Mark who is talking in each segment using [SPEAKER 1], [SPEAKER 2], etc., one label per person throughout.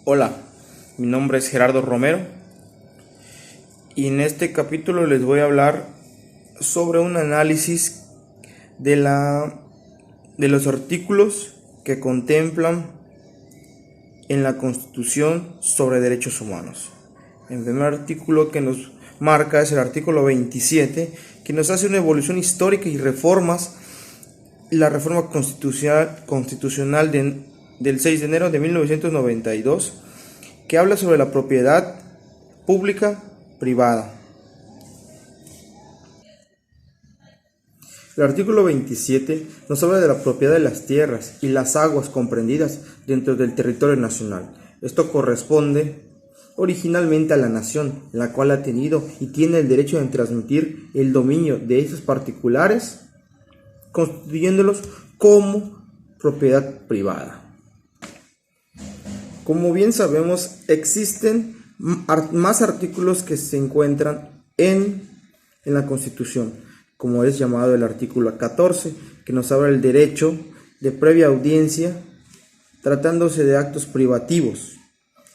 [SPEAKER 1] Hola, mi nombre es Gerardo Romero y en este capítulo les voy a hablar sobre un análisis de los artículos que contemplan en la Constitución sobre derechos humanos. El primer artículo que nos marca es el artículo 27, que nos hace una evolución histórica y reformas, la reforma constitucional del 6 de enero de 1992, que habla sobre la propiedad pública privada. El artículo 27 nos habla de la propiedad de las tierras y las aguas comprendidas dentro del territorio nacional. Esto corresponde originalmente a la nación, la cual ha tenido y tiene el derecho de transmitir el dominio de estos particulares, constituyéndolos como propiedad privada. Como bien sabemos, existen más artículos que se encuentran en la Constitución, como es llamado el artículo 14, que nos habla del derecho de previa audiencia tratándose de actos privativos,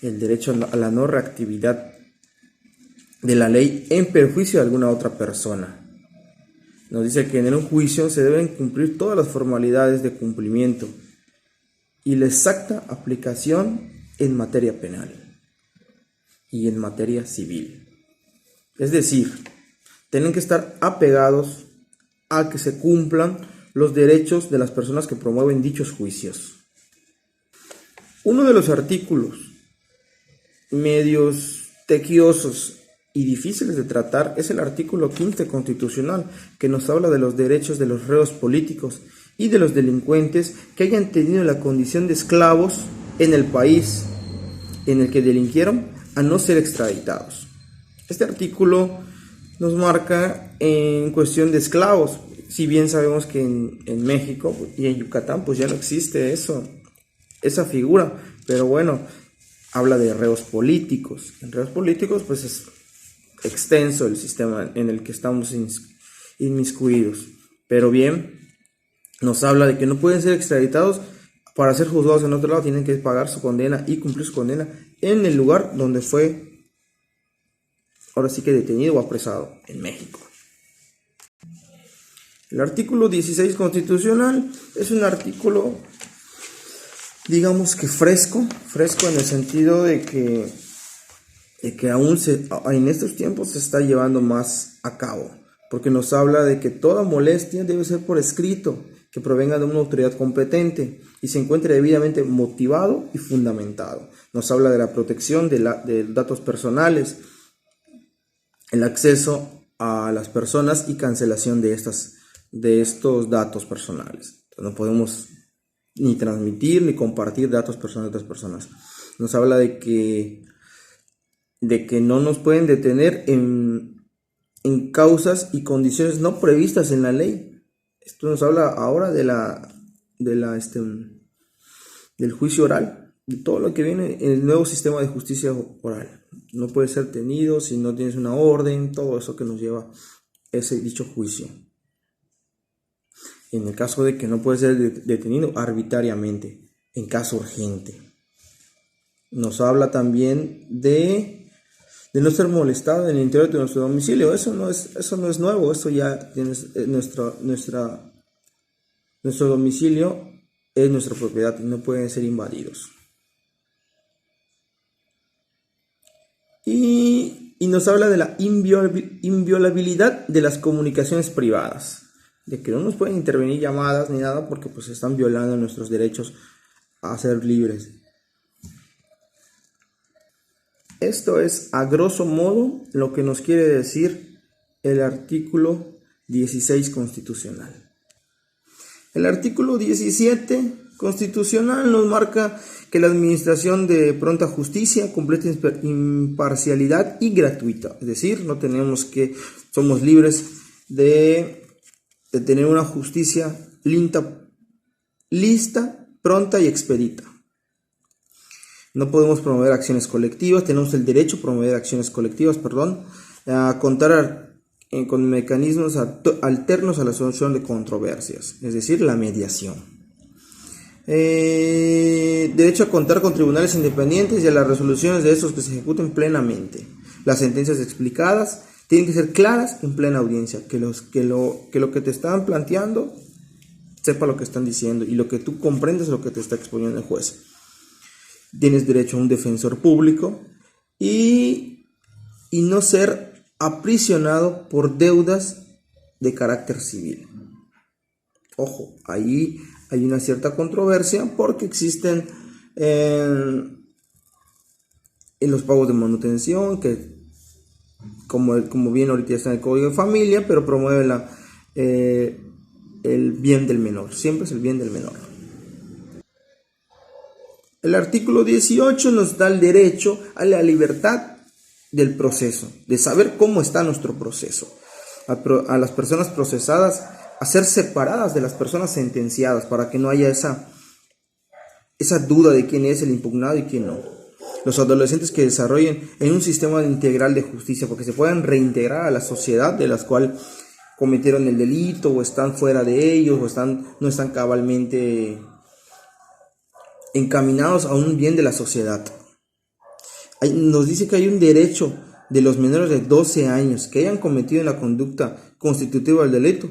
[SPEAKER 1] el derecho a la no reactividad de la ley en perjuicio de alguna otra persona. Nos dice que en un juicio se deben cumplir todas las formalidades de cumplimiento y la exacta aplicación en materia penal y en materia civil. Es decir, tienen que estar apegados a que se cumplan los derechos de las personas que promueven dichos juicios. Uno de los artículos medios tequiosos y difíciles de tratar es el artículo 15 constitucional, que nos habla de los derechos de los reos políticos y de los delincuentes que hayan tenido la condición de esclavos en el país en el que delinquieron a no ser extraditados. Este artículo nos marca en cuestión de esclavos, si bien sabemos que en México y en Yucatán pues ya no existe esa figura, pero bueno, habla de reos políticos. En reos políticos pues es extenso el sistema en el que estamos inmiscuidos, pero bien, nos habla de que no pueden ser extraditados. Para ser juzgados en otro lado tienen que pagar su condena y cumplir su condena en el lugar donde fue, ahora sí que detenido o apresado, en México. El artículo 16 constitucional es un artículo, digamos que fresco en el sentido de que aún en estos tiempos se está llevando más a cabo, porque nos habla de que toda molestia debe ser por escrito, que provenga de una autoridad competente y se encuentre debidamente motivado y fundamentado. Nos habla de la protección de datos personales, el acceso a las personas y cancelación de estos datos personales. No podemos ni transmitir ni compartir datos personales de otras personas. Nos habla de que no nos pueden detener en causas y condiciones no previstas en la ley. Esto nos habla ahora del juicio oral, de todo lo que viene en el nuevo sistema de justicia oral. No puedes ser detenido si no tienes una orden, todo eso que nos lleva ese dicho juicio. En el caso de que no puedes ser detenido arbitrariamente, en caso urgente. Nos habla también de no ser molestado en el interior de nuestro domicilio. Eso no es nuevo, eso ya tienes nuestro domicilio es nuestra propiedad y no pueden ser invadidos. Y nos habla de la inviolabilidad de las comunicaciones privadas, de que no nos pueden intervenir llamadas ni nada porque pues están violando nuestros derechos a ser libres. Esto es a grosso modo lo que nos quiere decir el artículo 16 constitucional. El artículo 17 constitucional nos marca que la administración de pronta justicia, completa imparcialidad y gratuita. Es decir, somos libres de tener una justicia lista, pronta y expedita. No podemos promover acciones colectivas, tenemos el derecho a promover acciones colectivas, a contar con mecanismos alternos a la solución de controversias, es decir, la mediación. Derecho a contar con tribunales independientes y a las resoluciones de estos que se ejecuten plenamente. Las sentencias explicadas tienen que ser claras en plena audiencia, que lo que te están planteando sepa lo que están diciendo y lo que tú comprendes lo que te está exponiendo el juez. Tienes derecho a un defensor público y no ser aprisionado por deudas de carácter civil. Ojo, ahí hay una cierta controversia porque existen en los pagos de manutención que como bien ahorita está en el Código de Familia, pero promueve el bien del menor, siempre es el bien del menor. El artículo 18 nos da el derecho a la libertad del proceso, de saber cómo está nuestro proceso, a las personas procesadas a ser separadas de las personas sentenciadas para que no haya esa duda de quién es el impugnado y quién no. Los adolescentes que desarrollen en un sistema integral de justicia porque se puedan reintegrar a la sociedad de las cuales cometieron el delito o están fuera de ellos o no están cabalmente encaminados a un bien de la sociedad. Nos dice que hay un derecho de los menores de 12 años que hayan cometido la conducta constitutiva del delito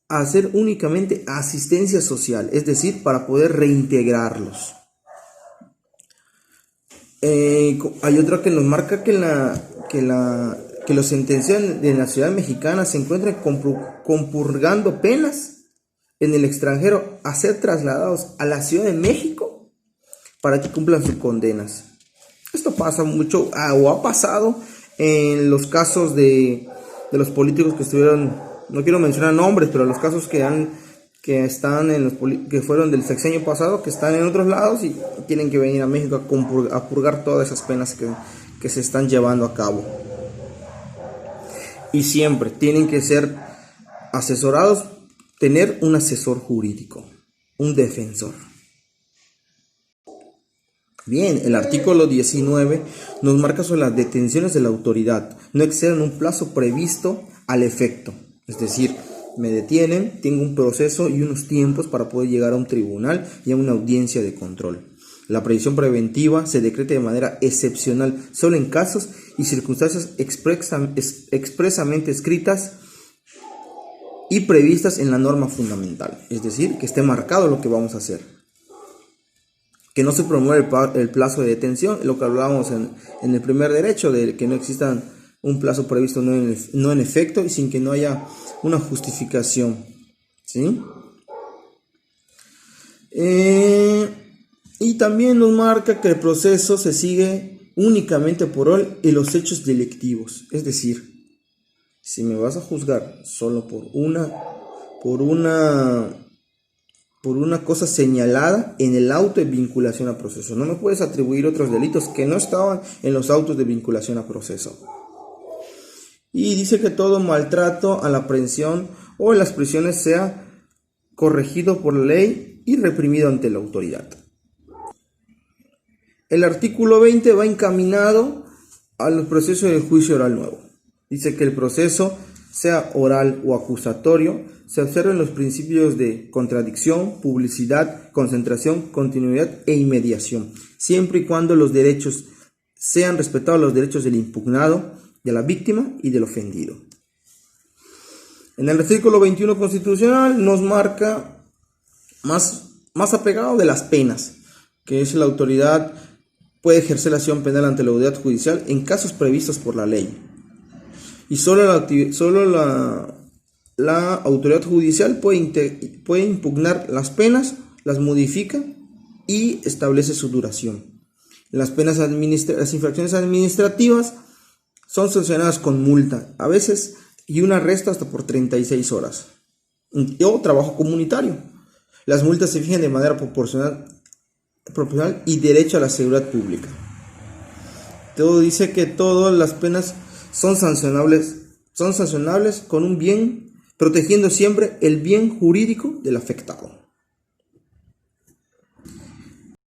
[SPEAKER 1] a hacer únicamente asistencia social, es decir, para poder reintegrarlos. Hay otra que nos marca que los sentenciados de la ciudad mexicana se encuentran compurgando penas en el extranjero a ser trasladados a la Ciudad de México para que cumplan sus condenas. Esto pasa mucho o ha pasado en los casos de los políticos que estuvieron, no quiero mencionar nombres, pero los casos que fueron del sexenio pasado, que están en otros lados y tienen que venir a México a purgar todas esas penas que se están llevando a cabo. Y siempre tienen que ser asesorados, tener un asesor jurídico, un defensor. Bien, el artículo 19 nos marca sobre las detenciones de la autoridad. No exceden un plazo previsto al efecto, es decir, me detienen, tengo un proceso y unos tiempos para poder llegar a un tribunal y a una audiencia de control. La prisión preventiva se decreta de manera excepcional solo en casos y circunstancias expresamente escritas y previstas en la norma fundamental, es decir, que esté marcado lo que vamos a hacer. Que no se promueve el plazo de detención, lo que hablábamos en el primer derecho, de que no existan un plazo previsto no en efecto y sin que no haya una justificación, ¿sí? Y también nos marca que el proceso se sigue únicamente por él en los hechos delictivos, es decir, si me vas a juzgar solo por una cosa señalada en el auto de vinculación a proceso, no me puedes atribuir otros delitos que no estaban en los autos de vinculación a proceso. Y dice que todo maltrato a la aprehensión o en las prisiones sea corregido por la ley y reprimido ante la autoridad. El artículo 20 va encaminado al proceso del juicio oral nuevo. Dice que el proceso, sea oral o acusatorio, se observen los principios de contradicción, publicidad, concentración, continuidad e inmediación, siempre y cuando los derechos sean respetados, los derechos del impugnado, de la víctima y del ofendido. En el artículo 21 constitucional nos marca más apegado de las penas, que es la autoridad puede ejercer la acción penal ante la autoridad judicial en casos previstos por la ley. Y solo la autoridad judicial puede impugnar las penas, las modifica y establece su duración. Las infracciones administrativas son sancionadas con multa, a veces, y un arresto hasta por 36 horas. O trabajo comunitario. Las multas se fijan de manera proporcional y derecho a la seguridad pública. Todo dice que todas las penas son sancionables con un bien, protegiendo siempre el bien jurídico del afectado.